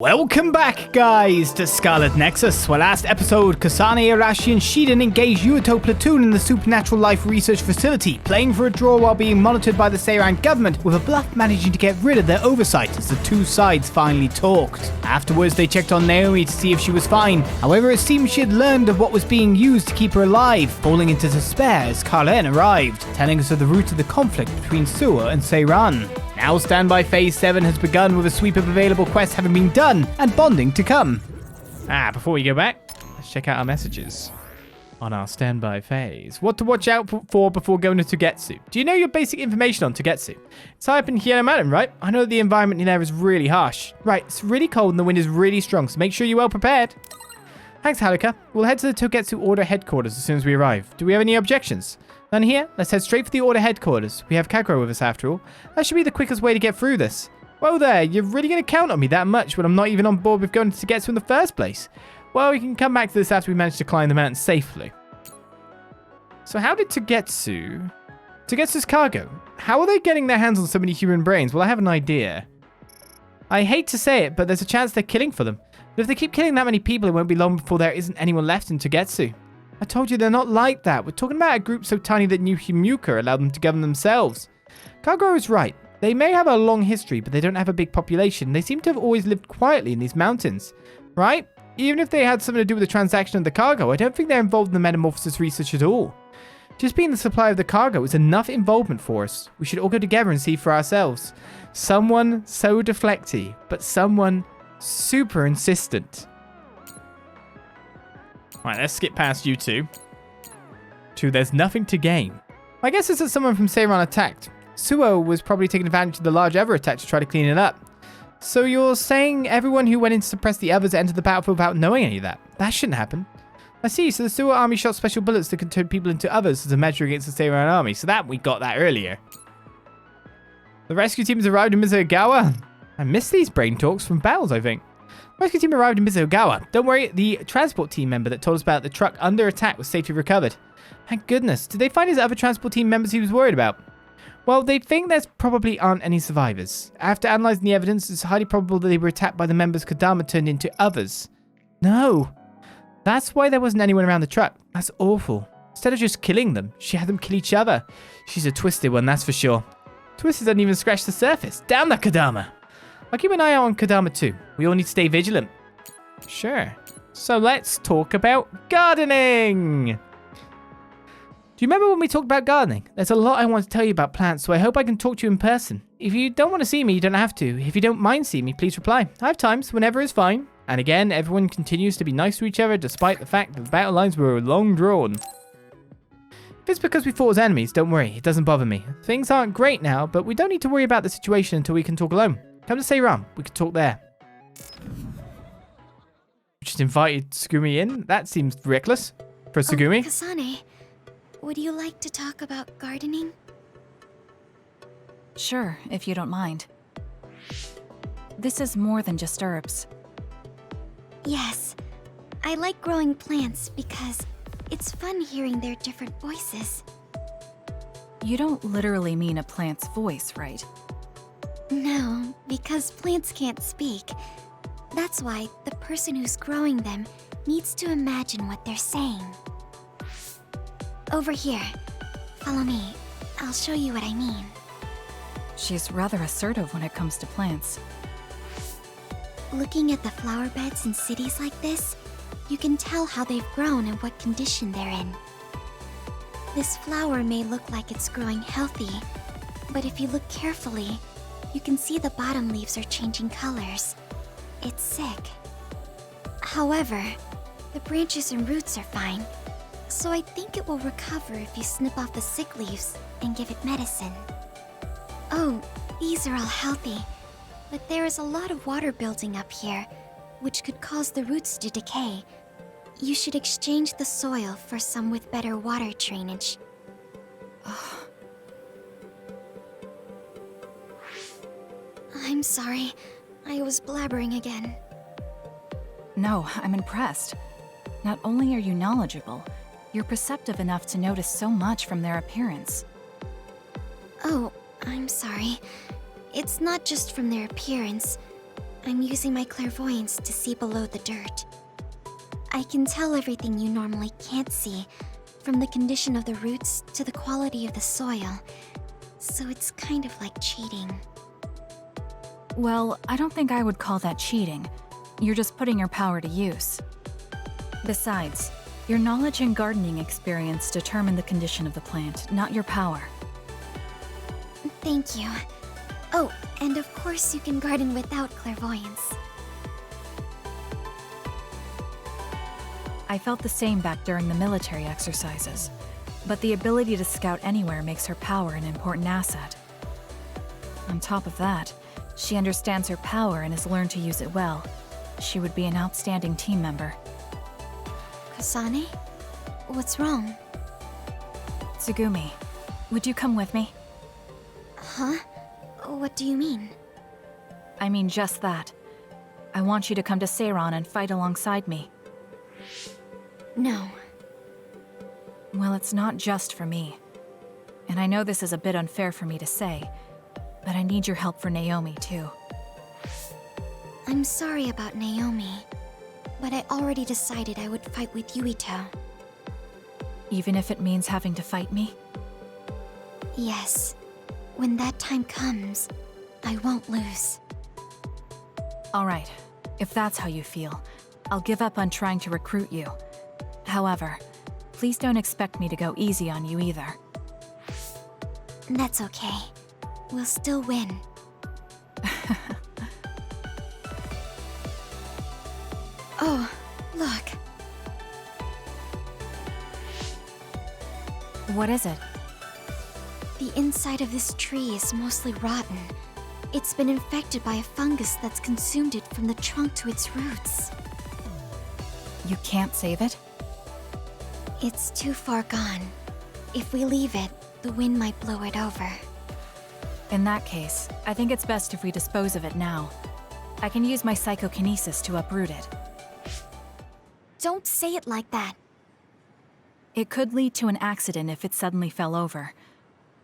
Welcome back, guys, to Scarlet Nexus, where last episode, Kasane, Arashi, and Shiden engaged Yuito platoon in the Supernatural Life Research Facility, playing for a draw while being monitored by the Seiran government, with a bluff managing to get rid of their oversight as the two sides finally talked. Afterwards, they checked on Naomi to see if she was fine. However, it seems she had learned of what was being used to keep her alive, falling into despair as Scarlet arrived, telling us of the root of the conflict between Suwa and Seiran. Now Standby Phase 7 has begun, with a sweep of available quests having been done and bonding to come. Before we go back, let's check out our messages on our Standby Phase. What to watch out for before going to Togetsu. Do you know your basic information on Togetsu? It's high up in Hiano Mountain, right? I know the environment in there is really harsh. Right, it's really cold and the wind is really strong, so make sure you're well prepared. Thanks, Haruka. We'll head to the Togetsu Order headquarters as soon as we arrive. Do we have any objections? None here? Let's head straight for the Order headquarters. We have Kagura with us after all. That should be the quickest way to get through this. Whoa there, you're really going to count on me that much when I'm not even on board with going to Togetsu in the first place? Well, we can come back to this after we manage to climb the mountain safely. So how did Togetsu's cargo, how are they getting their hands on so many human brains? Well, I have an idea. I hate to say it, but there's a chance they're killing for them. But if they keep killing that many people, it won't be long before there isn't anyone left in Togetsu. I told you they're not like that. We're talking about a group so tiny that New Himuka allowed them to govern themselves. Kagura is right. They may have a long history, but they don't have a big population. They seem to have always lived quietly in these mountains, right? Even if they had something to do with the transaction of the cargo, I don't think they're involved in the metamorphosis research at all. Just being the supply of the cargo is enough involvement for us. We should all go together and see for ourselves. Someone so deflecty, but someone super insistent. Alright, let's skip past you two. To there's nothing to gain. I guess it's that someone from Seiran attacked. Suo was probably taking advantage of the large ever attack to try to clean it up. So you're saying everyone who went in to suppress the others entered the battlefield without knowing any of that? That shouldn't happen. I see, so the Suo army shot special bullets that could turn people into others as a measure against the Seiran army. So that, we got that earlier. The rescue team has arrived in Mizugawa. I missed these brain talks from battles, I think. Rescue team arrived in Mizugawa. Don't worry, the transport team member that told us about the truck under attack was safely recovered. Thank goodness. Did they find his other transport team members he was worried about? Well, they think there probably aren't any survivors. After analysing the evidence, it's highly probable that they were attacked by the members Kodama turned into others. No. That's why there wasn't anyone around the truck. That's awful. Instead of just killing them, she had them kill each other. She's a twisted one, that's for sure. Twisted doesn't even scratch the surface. Damn that Kodama. I'll keep an eye out on Kodama too. We all need to stay vigilant. Sure. So let's talk about gardening. Do you remember when we talked about gardening? There's a lot I want to tell you about plants, so I hope I can talk to you in person. If you don't want to see me, you don't have to. If you don't mind seeing me, please reply. I have times, whenever is fine. And again, everyone continues to be nice to each other despite the fact that the battle lines were long drawn. If it's because we fought as enemies, don't worry, it doesn't bother me. Things aren't great now, but we don't need to worry about the situation until we can talk alone. Come to Seiran, we can talk there. Just invited Tsugumi in? That seems reckless for Tsugumi. Kasane, would you like to talk about gardening? Sure, if you don't mind. This is more than just herbs. Yes. I like growing plants because it's fun hearing their different voices. You don't literally mean a plant's voice, right? No, because plants can't speak. That's why the person who's growing them needs to imagine what they're saying. Over here. Follow me. I'll show you what I mean. She's rather assertive when it comes to plants. Looking at the flower beds in cities like this, you can tell how they've grown and what condition they're in. This flower may look like it's growing healthy, but if you look carefully, you can see the bottom leaves are changing colors. It's sick. However, the branches and roots are fine, so I think it will recover if you snip off the sick leaves and give it medicine. Oh, these are all healthy, but there is a lot of water building up here, which could cause the roots to decay. You should exchange the soil for some with better water drainage. I'm sorry, I was blabbering again. No, I'm impressed. Not only are you knowledgeable, you're perceptive enough to notice so much from their appearance. Oh, I'm sorry. It's not just from their appearance. I'm using my clairvoyance to see below the dirt. I can tell everything you normally can't see, from the condition of the roots to the quality of the soil. So it's kind of like cheating. Well, I don't think I would call that cheating. You're just putting your power to use. Besides, your knowledge and gardening experience determine the condition of the plant, not your power. Thank you. Oh, and of course you can garden without clairvoyance. I felt the same back during the military exercises, but the ability to scout anywhere makes her power an important asset. On top of that, she understands her power and has learned to use it well. She would be an outstanding team member. Kasane? What's wrong? Tsugumi, would you come with me? Huh? What do you mean? I mean just that. I want you to come to Seiran and fight alongside me. No. Well, it's not just for me. And I know this is a bit unfair for me to say, but I need your help for Naomi, too. I'm sorry about Naomi, but I already decided I would fight with Yuito. Even if it means having to fight me? Yes. When that time comes, I won't lose. Alright, if that's how you feel, I'll give up on trying to recruit you. However, please don't expect me to go easy on you either. That's okay. We'll still win. Oh, look. What is it? The inside of this tree is mostly rotten. It's been infected by a fungus that's consumed it from the trunk to its roots. You can't save it? It's too far gone. If we leave it, the wind might blow it over. In that case, I think it's best if we dispose of it now. I can use my psychokinesis to uproot it. Don't say it like that. It could lead to an accident if it suddenly fell over.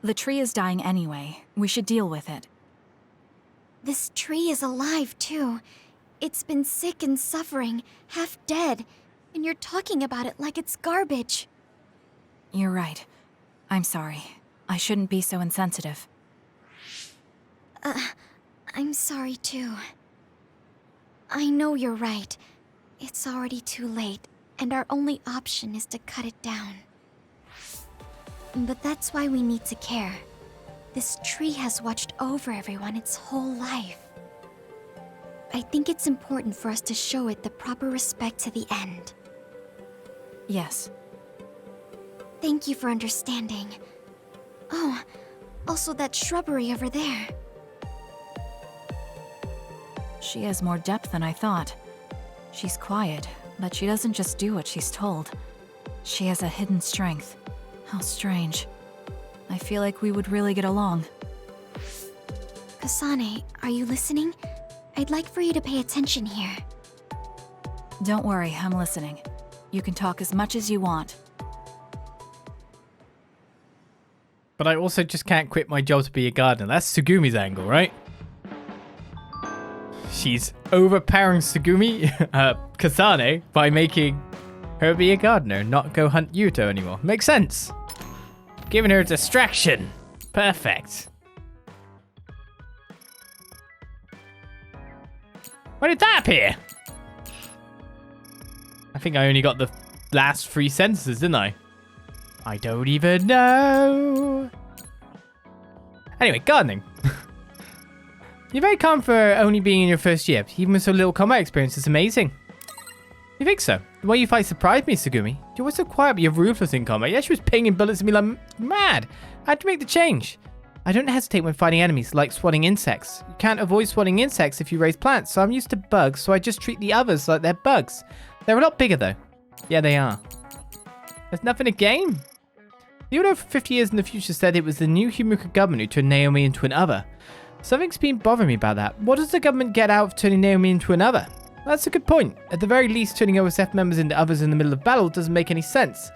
The tree is dying anyway. We should deal with it. This tree is alive, too. It's been sick and suffering, half dead, and you're talking about it like it's garbage. You're right. I'm sorry. I shouldn't be so insensitive. I'm sorry, too. I know you're right. It's already too late, and our only option is to cut it down. But that's why we need to care. This tree has watched over everyone its whole life. I think it's important for us to show it the proper respect to the end. Yes. Thank you for understanding. Oh, also that shrubbery over there. She has more depth than I thought. She's quiet, but she doesn't just do what she's told. She has a hidden strength. How strange. I feel like we would really get along. Kasane, are you listening? I'd like for you to pay attention here. Don't worry, I'm listening. You can talk as much as you want. But I also just can't quit my job to be a gardener. That's Tsugumi's angle, right? She's overpowering Kasane by making her be a gardener, not go hunt Yuito anymore. Makes sense. Giving her a distraction. Perfect. Why did that appear? I think I only got the last 3 sentences, didn't I? I don't even know. Anyway, gardening. You're very calm for only being in your first year. Even with so little combat experience, it's amazing. You think so? The way you fight surprised me, Tsugumi. You're always so quiet, but you're ruthless in combat. Yeah, she was pinging bullets at me like mad. I had to make the change. I don't hesitate when fighting enemies, like swatting insects. You can't avoid swatting insects if you raise plants, so I'm used to bugs, so I just treat the others like they're bugs. They're a lot bigger, though. Yeah, they are. There's nothing to gain. Yuito for 50 years in the future said it was the new Himuka government who turned Naomi into an other. Something's been bothering me about that. What does the government get out of turning Naomi into an other? That's a good point. At the very least, turning OSF members into others in the middle of battle doesn't make any sense.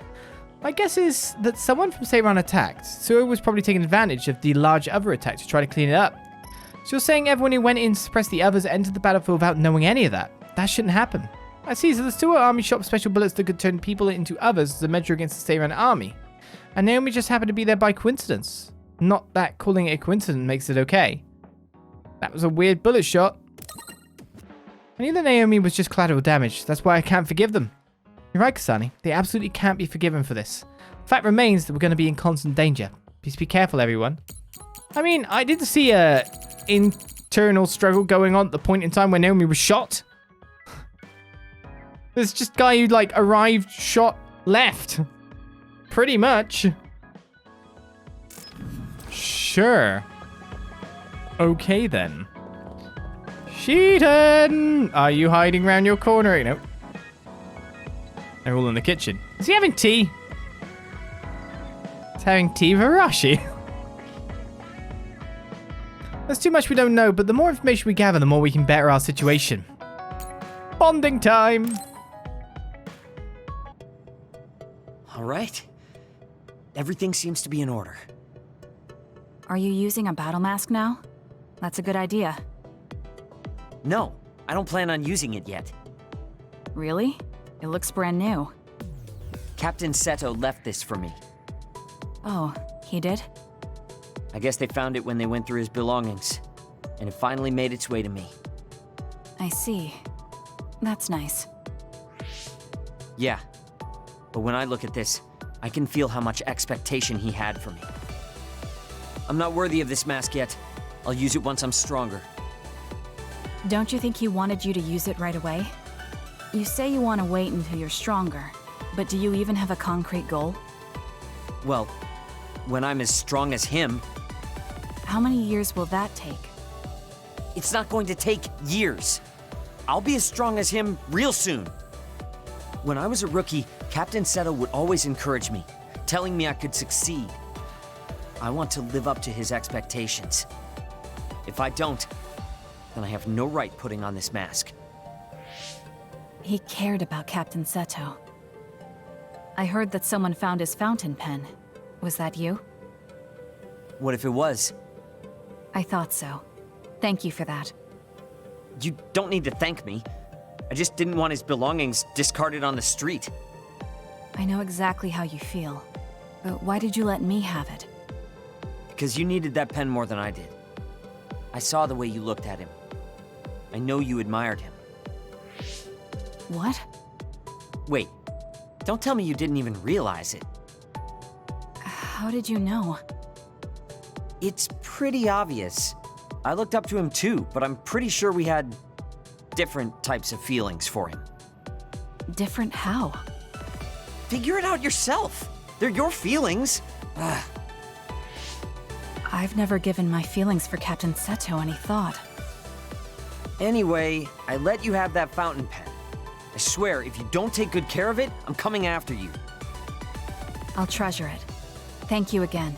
My guess is that someone from Seiran attacked. Suo was probably taking advantage of the large other attack to try to clean it up. So you're saying everyone who went in to suppress the others entered the battlefield without knowing any of that? That shouldn't happen. I see, so the Stewart army shot special bullets that could turn people into others as a measure against the Seiran army. And Naomi just happened to be there by coincidence. Not that calling it a coincidence makes it okay. That was a weird bullet shot. I knew that Naomi was just collateral damage. That's why I can't forgive them. You're right, Kasane. They absolutely can't be forgiven for this. The fact remains that we're going to be in constant danger. Please be careful, everyone. I mean, I did see a internal struggle going on at the point in time when Naomi was shot. There's just guy who, like, arrived, shot, left. Pretty much. Sure. Okay, then. Shiden! Are you hiding around your corner? Nope. They're all in the kitchen. Is he having tea? He's having tea with Arashi. There's too much we don't know, but the more information we gather, the more we can better our situation. Bonding time! All right. Everything seems to be in order. Are you using a battle mask now? That's a good idea. No, I don't plan on using it yet. Really? It looks brand new. Captain Seto left this for me. Oh, he did? I guess they found it when they went through his belongings, and it finally made its way to me. I see. That's nice. Yeah, but when I look at this, I can feel how much expectation he had for me. I'm not worthy of this mask yet. I'll use it once I'm stronger. Don't you think he wanted you to use it right away? You say you want to wait until you're stronger, but do you even have a concrete goal? Well, when I'm as strong as him... How many years will that take? It's not going to take years. I'll be as strong as him real soon. When I was a rookie, Captain Seto would always encourage me, telling me I could succeed. I want to live up to his expectations. If I don't, then I have no right putting on this mask. He cared about Captain Seto. I heard that someone found his fountain pen. Was that you? What if it was? I thought so. Thank you for that. You don't need to thank me. I just didn't want his belongings discarded on the street. I know exactly how you feel. But why did you let me have it? Because you needed that pen more than I did. I saw the way you looked at him. I know you admired him. What? Wait, don't tell me you didn't even realize it. How did you know? It's pretty obvious. I looked up to him too, but I'm pretty sure we had different types of feelings for him. Different how? Figure it out yourself. They're your feelings. I've never given my feelings for Captain Seto any thought. Anyway, I let you have that fountain pen. I swear, if you don't take good care of it, I'm coming after you. I'll treasure it. Thank you again.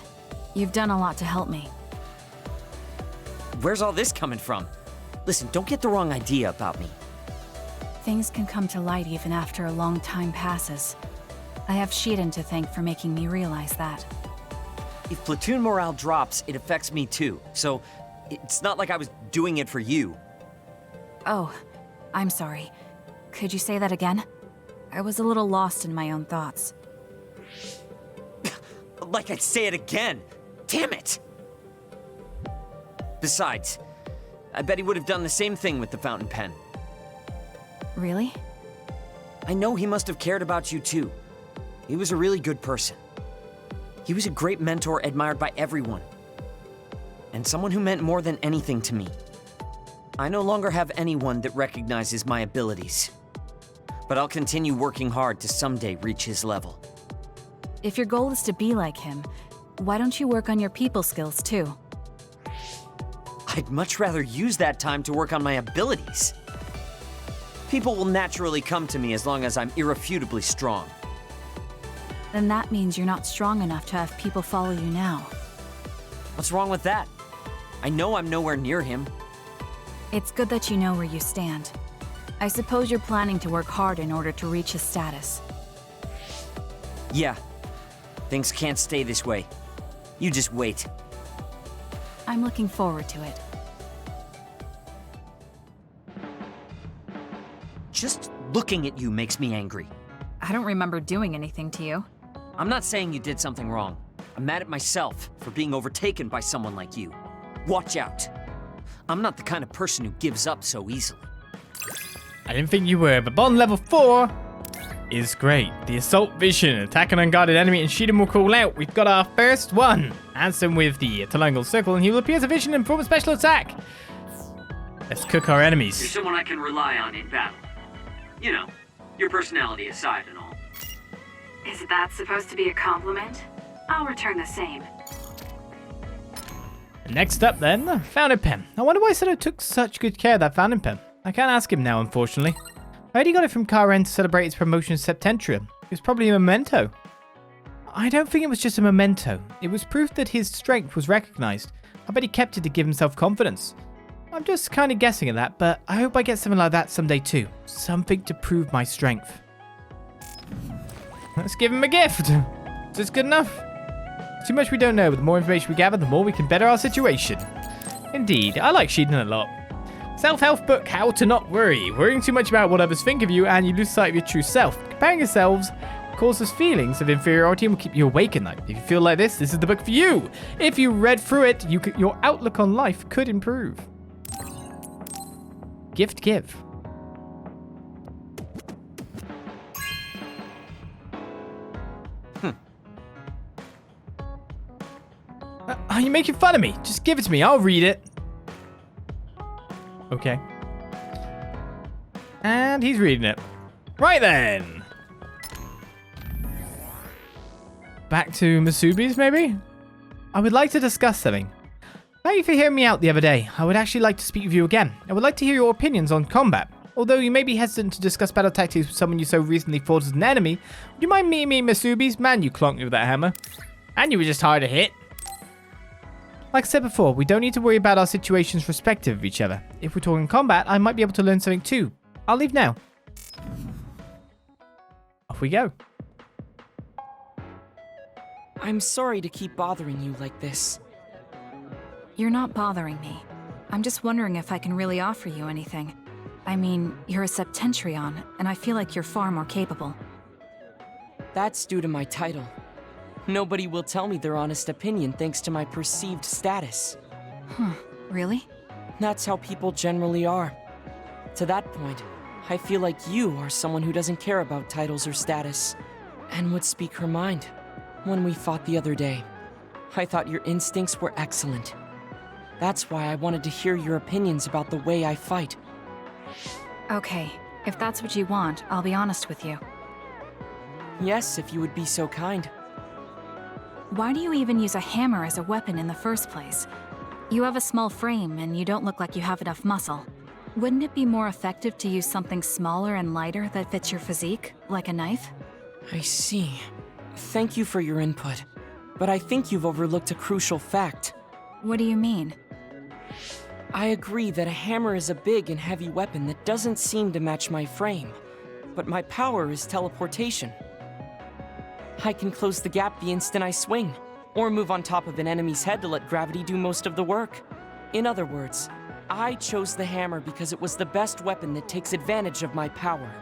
You've done a lot to help me. Where's all this coming from? Listen, don't get the wrong idea about me. Things can come to light even after a long time passes. I have Shiden to thank for making me realize that. If platoon morale drops, it affects me too. So, it's not like I was doing it for you. Oh, I'm sorry. Could you say that again? I was a little lost in my own thoughts. Like I'd say it again! Damn it! Besides, I bet he would have done the same thing with the fountain pen. Really? I know he must have cared about you too. He was a really good person. He was a great mentor admired by everyone. And someone who meant more than anything to me. I no longer have anyone that recognizes my abilities. But I'll continue working hard to someday reach his level. If your goal is to be like him, why don't you work on your people skills too? I'd much rather use that time to work on my abilities. People will naturally come to me as long as I'm irrefutably strong. Then that means you're not strong enough to have people follow you now. What's wrong with that? I know I'm nowhere near him. It's good that you know where you stand. I suppose you're planning to work hard in order to reach his status. Yeah. Things can't stay this way. You just wait. I'm looking forward to it. Just looking at you makes me angry. I don't remember doing anything to you. I'm not saying you did something wrong. I'm mad at myself for being overtaken by someone like you. Watch out. I'm not the kind of person who gives up so easily. I didn't think you were, but bond level 4 is great. The assault vision, attack an unguarded enemy, and Shiden will call out. We've got our first one. Ansem with the triangle circle, and he will appear as a vision and perform a special attack. Let's cook our enemies. You're someone I can rely on in battle. You know, your personality aside and all. Is that supposed to be a compliment? I'll return the same. Next up then, fountain pen. I wonder why Seto took such good care of that fountain pen. I can't ask him now, unfortunately. I heard he got it from Karen to celebrate his promotion to Septentrium. It was probably a memento. I don't think it was just a memento. It was proof that his strength was recognized. I bet he kept it to give himself confidence. I'm just kind of guessing at that, but I hope I get something like that someday too. Something to prove my strength. Let's give him a gift. Is this good enough? Too much we don't know, but the more information we gather, the more we can better our situation. Indeed, I like Shiden a lot. Self-help book, How to Not Worry. Worrying too much about what others think of you and you lose sight of your true self. Comparing yourselves causes feelings of inferiority and will keep you awake at night. If you feel like this is the book for you. If you read through it, your outlook on life could improve. Gift give. Are you making fun of me? Just give it to me. I'll read it. Okay. And he's reading it. Right then. Back to Musubi's, maybe? I would like to discuss something. Thank you for hearing me out the other day. I would actually like to speak with you again. I would like to hear your opinions on combat. Although you may be hesitant to discuss battle tactics with someone you so recently fought as an enemy, would you mind meeting me, Musubi's? Man, you clonked me with that hammer. And you were just hard to hit. Like I said before, we don't need to worry about our situations respective of each other. If we're talking combat, I might be able to learn something too. I'll leave now. Off we go. I'm sorry to keep bothering you like this. You're not bothering me. I'm just wondering if I can really offer you anything. I mean, you're a Septentrion, and I feel like you're far more capable. That's due to my title. Nobody will tell me their honest opinion thanks to my perceived status. Really? That's how people generally are. To that point, I feel like you are someone who doesn't care about titles or status, and would speak her mind. When we fought the other day, I thought your instincts were excellent. That's why I wanted to hear your opinions about the way I fight. Okay, if that's what you want, I'll be honest with you. Yes, if you would be so kind. Why do you even use a hammer as a weapon in the first place? You have a small frame, and you don't look like you have enough muscle. Wouldn't it be more effective to use something smaller and lighter that fits your physique, like a knife? I see. Thank you for your input, but I think you've overlooked a crucial fact. What do you mean? I agree that a hammer is a big and heavy weapon that doesn't seem to match my frame, but my power is teleportation. I can close the gap the instant I swing, or move on top of an enemy's head to let gravity do most of the work. In other words, I chose the hammer because it was the best weapon that takes advantage of my power.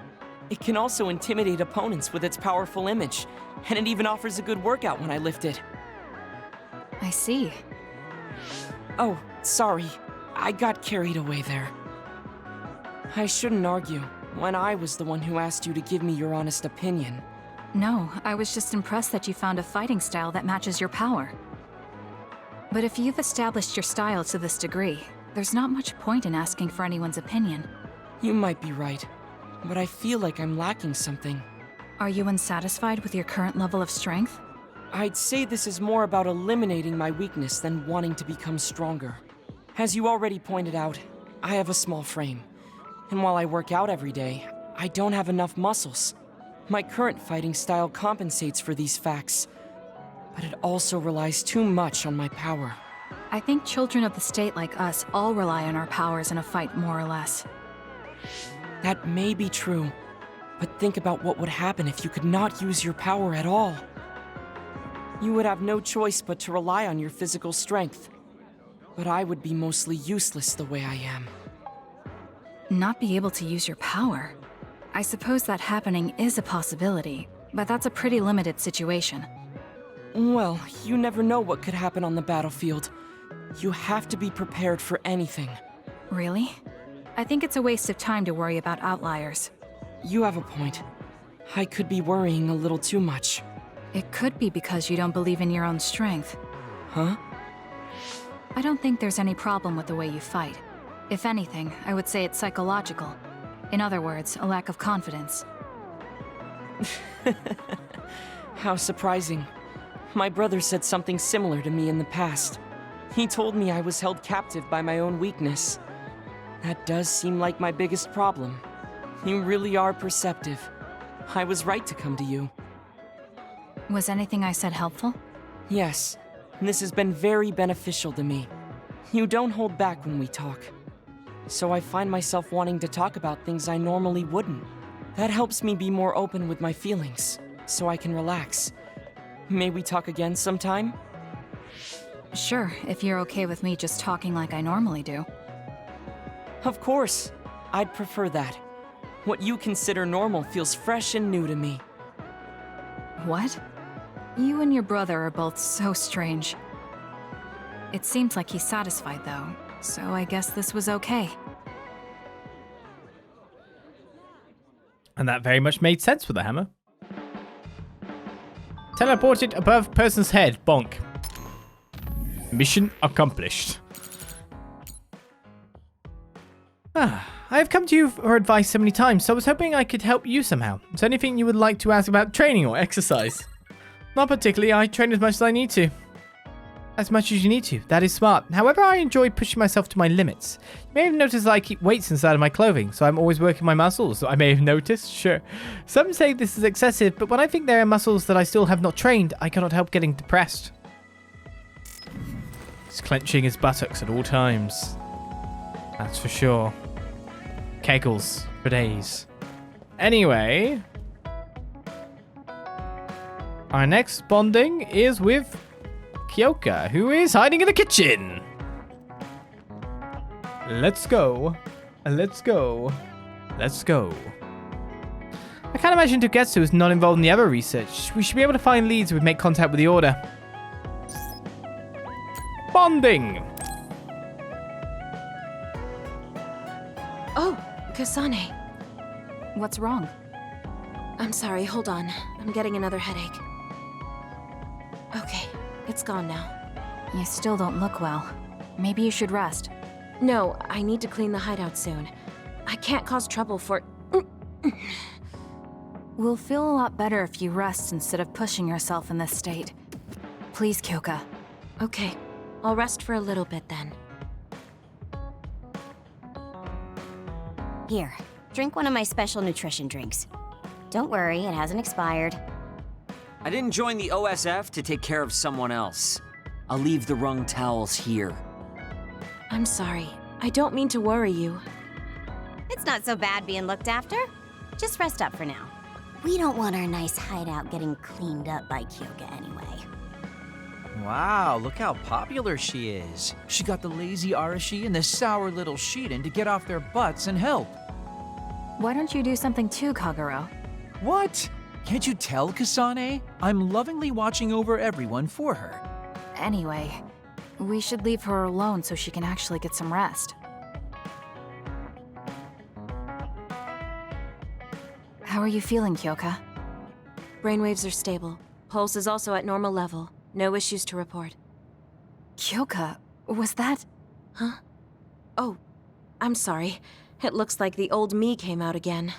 It can also intimidate opponents with its powerful image, and it even offers a good workout when I lift it. I see. Oh, sorry. I got carried away there. I shouldn't argue, when I was the one who asked you to give me your honest opinion. No, I was just impressed that you found a fighting style that matches your power. But if you've established your style to this degree, there's not much point in asking for anyone's opinion. You might be right, but I feel like I'm lacking something. Are you unsatisfied with your current level of strength? I'd say this is more about eliminating my weakness than wanting to become stronger. As you already pointed out, I have a small frame, and while I work out every day, I don't have enough muscles. My current fighting style compensates for these facts, but it also relies too much on my power. I think children of the state like us all rely on our powers in a fight, more or less. That may be true, but think about what would happen if you could not use your power at all. You would have no choice but to rely on your physical strength, but I would be mostly useless the way I am. Not be able to use your power? I suppose that happening is a possibility, but that's a pretty limited situation. Well, you never know what could happen on the battlefield. You have to be prepared for anything. Really? I think it's a waste of time to worry about outliers. You have a point. I could be worrying a little too much. It could be because you don't believe in your own strength. Huh? I don't think there's any problem with the way you fight. If anything, I would say it's psychological. In other words, a lack of confidence. How surprising. My brother said something similar to me in the past. He told me I was held captive by my own weakness. That does seem like my biggest problem. You really are perceptive. I was right to come to you. Was anything I said helpful? Yes, this has been very beneficial to me. You don't hold back when we talk. So I find myself wanting to talk about things I normally wouldn't. That helps me be more open with my feelings, so I can relax. May we talk again sometime? Sure, if you're okay with me just talking like I normally do. Of course. I'd prefer that. What you consider normal feels fresh and new to me. What? You and your brother are both so strange. It seems like he's satisfied, though, so I guess this was okay. And that very much made sense with the hammer. Teleported above person's head. Bonk. Mission accomplished. I have come to you for advice so many times, so I was hoping I could help you somehow. Is there anything you would like to ask about training or exercise? Not particularly, I train as much as I need to. As much as you need to, that is smart. However, I enjoy pushing myself to my limits. You may have noticed that I keep weights inside of my clothing, so I'm always working my muscles. I may have noticed, sure. Some say this is excessive, but when I think there are muscles that I still have not trained, I cannot help getting depressed. He's clenching his buttocks at all times. That's for sure. Kegels for days. Anyway, our next bonding is with Kyoka, who is hiding in the kitchen. Let's go. Let's go. Let's go. I can't imagine Togetsu is not involved in the other research. We should be able to find leads who would make contact with the Order. Bonding. Oh, Kasane. What's wrong? I'm sorry, hold on. I'm getting another headache. Okay, it's gone now. You still don't look well. Maybe you should rest. No, I need to clean the hideout soon. I can't cause trouble for... We'll feel a lot better if you rest instead of pushing yourself in this state. Please, Kyoka. Okay, I'll rest for a little bit then. Here, drink one of my special nutrition drinks. Don't worry, it hasn't expired. I didn't join the OSF to take care of someone else. I'll leave the wrung towels here. I'm sorry. I don't mean to worry you. It's not so bad being looked after. Just rest up for now. We don't want our nice hideout getting cleaned up by Kyoka anyway. Wow, look how popular she is. She got the lazy Arashi and the sour little Shiden to get off their butts and help. Why don't you do something too, Kagero? What? Can't you tell, Kasane? I'm lovingly watching over everyone for her. Anyway, we should leave her alone so she can actually get some rest. How are you feeling, Kyoka? Brainwaves are stable. Pulse is also at normal level. No issues to report. Kyoka, was that... Huh? Oh, I'm sorry. It looks like the old me came out again.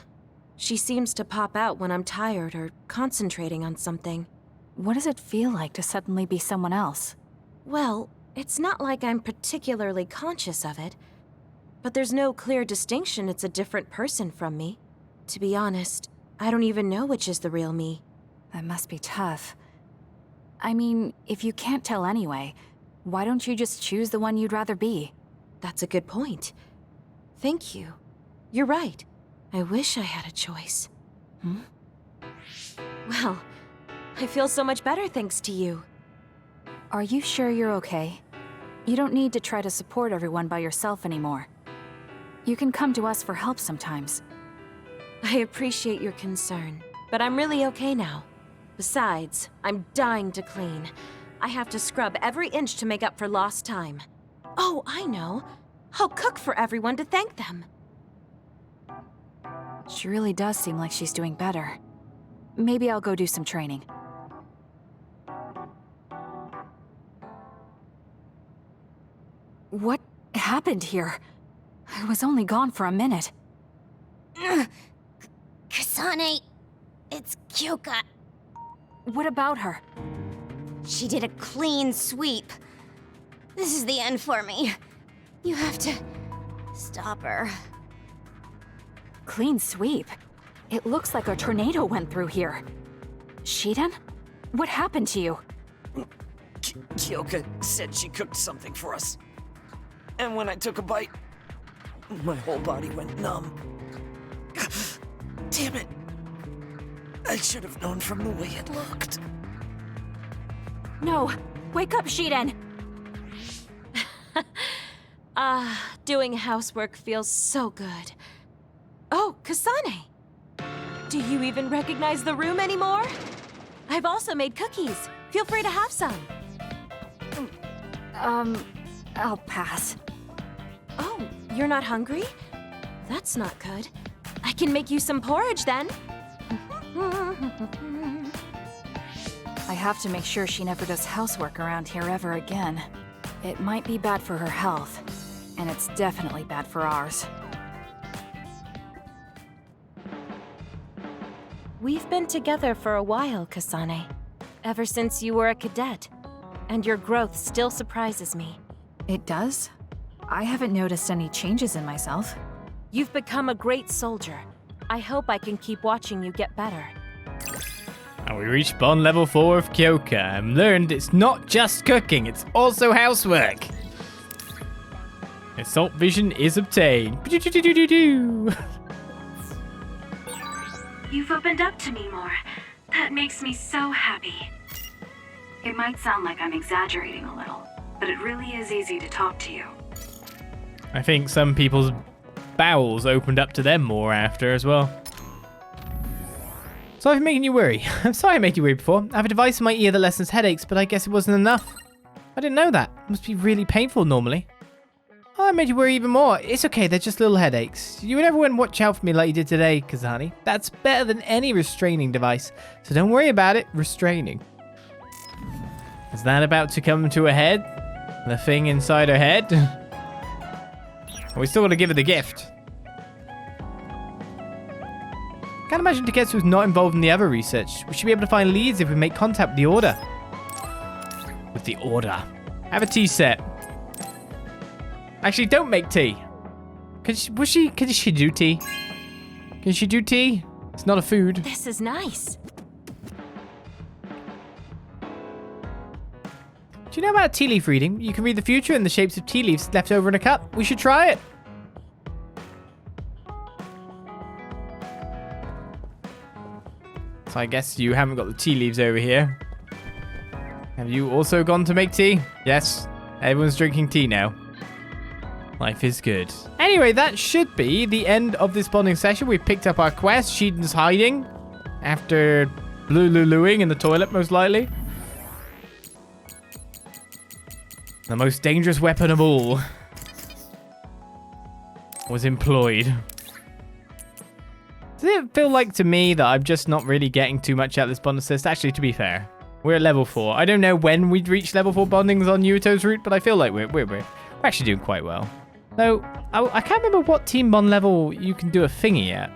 She seems to pop out when I'm tired or concentrating on something. What does it feel like to suddenly be someone else? Well, it's not like I'm particularly conscious of it. But there's no clear distinction it's a different person from me. To be honest, I don't even know which is the real me. That must be tough. I mean, if you can't tell anyway, why don't you just choose the one you'd rather be? That's a good point. Thank you. You're right. I wish I had a choice. Hmm? Well, I feel so much better thanks to you. Are you sure you're okay? You don't need to try to support everyone by yourself anymore. You can come to us for help sometimes. I appreciate your concern, but I'm really okay now. Besides, I'm dying to clean. I have to scrub every inch to make up for lost time. Oh, I know. I'll cook for everyone to thank them. She really does seem like she's doing better. Maybe I'll go do some training. What happened here? I was only gone for a minute. Kasane, it's Kyoka. What about her? She did a clean sweep. This is the end for me. You have to stop her. Clean sweep? It looks like a tornado went through here. Shiden? What happened to you? Kyoka said she cooked something for us. And when I took a bite, my whole body went numb. Damn it. I should have known from the way it looked. No! Wake up, Shiden! Doing housework feels so good. Oh, Kasane! Do you even recognize the room anymore? I've also made cookies. Feel free to have some. I'll pass. Oh, you're not hungry? That's not good. I can make you some porridge then. I have to make sure she never does housework around here ever again. It might be bad for her health, and it's definitely bad for ours. We've been together for a while, Kasane. Ever since you were a cadet. And your growth still surprises me. It does? I haven't noticed any changes in myself. You've become a great soldier. I hope I can keep watching you get better. And we reached bond level 4 of Kyoka and learned it's not just cooking, it's also housework. Assault vision is obtained. You've opened up to me more. That makes me so happy. It might sound like I'm exaggerating a little, but it really is easy to talk to you. I think some people's bowels opened up to them more after as well. Sorry for making you worry. I'm sorry I made you worry before. I have a device in my ear that lessens headaches, but I guess it wasn't enough. I didn't know that. It must be really painful normally. Oh, I made you worry even more. It's okay, they're just little headaches. You and everyone watch out for me like you did today, Kasane. That's better than any restraining device. So don't worry about it. Restraining. Is that about to come to a head? The thing inside her head? We still got to give her the gift. Can't imagine Togetsu was not involved in the other research. We should be able to find leads if we make contact with the Order. With the Order. Have a tea set. Actually, don't make tea. Can she do tea? Can she do tea? It's not a food. This is nice. Do you know about tea leaf reading? You can read the future in the shapes of tea leaves left over in a cup. We should try it. So I guess you haven't got the tea leaves over here. Have you also gone to make tea? Yes. Everyone's drinking tea now. Life is good. Anyway, that should be the end of this bonding session. We've picked up our quest. Shiden's hiding after loo-loo-looing in the toilet, most likely. The most dangerous weapon of all was employed. Does it feel like to me that I'm just not really getting too much out of this bond assist? Actually, to be fair, we're at level 4. I don't know when we'd reach level 4 bondings on Yuito's route, but I feel like we're actually doing quite well. Though, I can't remember what team bond level you can do a thingy at.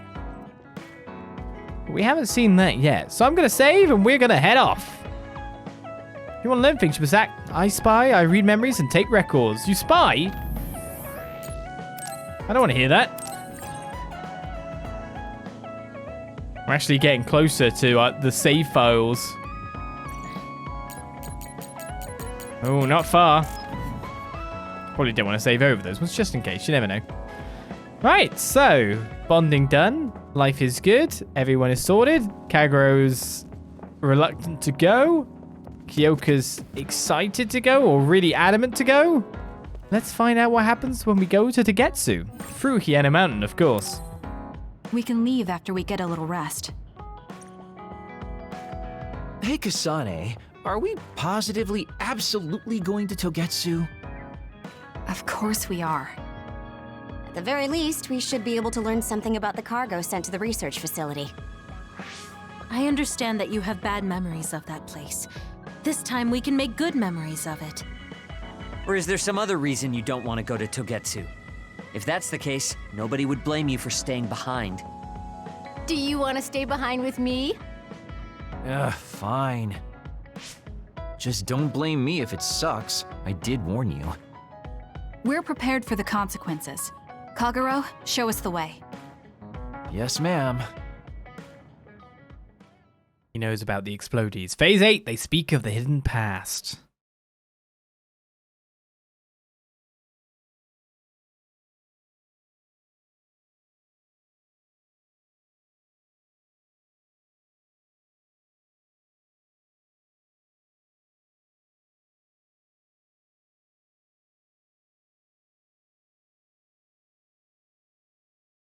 We haven't seen that yet. So I'm going to save and we're going to head off. You want to learn things, Basak? I spy, I read memories, and take records. You spy? I don't want to hear that. We're actually getting closer to the save files. Oh, not far. Probably don't want to save over those ones, just in case. You never know. Right, so bonding done. Life is good. Everyone is sorted. Kagerou's reluctant to go. Kyoka's excited to go, or really adamant to go. Let's find out what happens when we go to Togetsu. Through Hyena Mountain, of course. We can leave after we get a little rest. Hey, Kasane, are we positively, absolutely going to Togetsu? Of course we are. At the very least, we should be able to learn something about the cargo sent to the research facility. I understand that you have bad memories of that place. This time we can make good memories of it. Or is there some other reason you don't want to go to Togetsu? If that's the case, nobody would blame you for staying behind. Do you want to stay behind with me? Fine. Just don't blame me if it sucks. I did warn you. We're prepared for the consequences. Kagero, show us the way. Yes, ma'am. He knows about the explodies. Phase 8, they speak of the hidden past.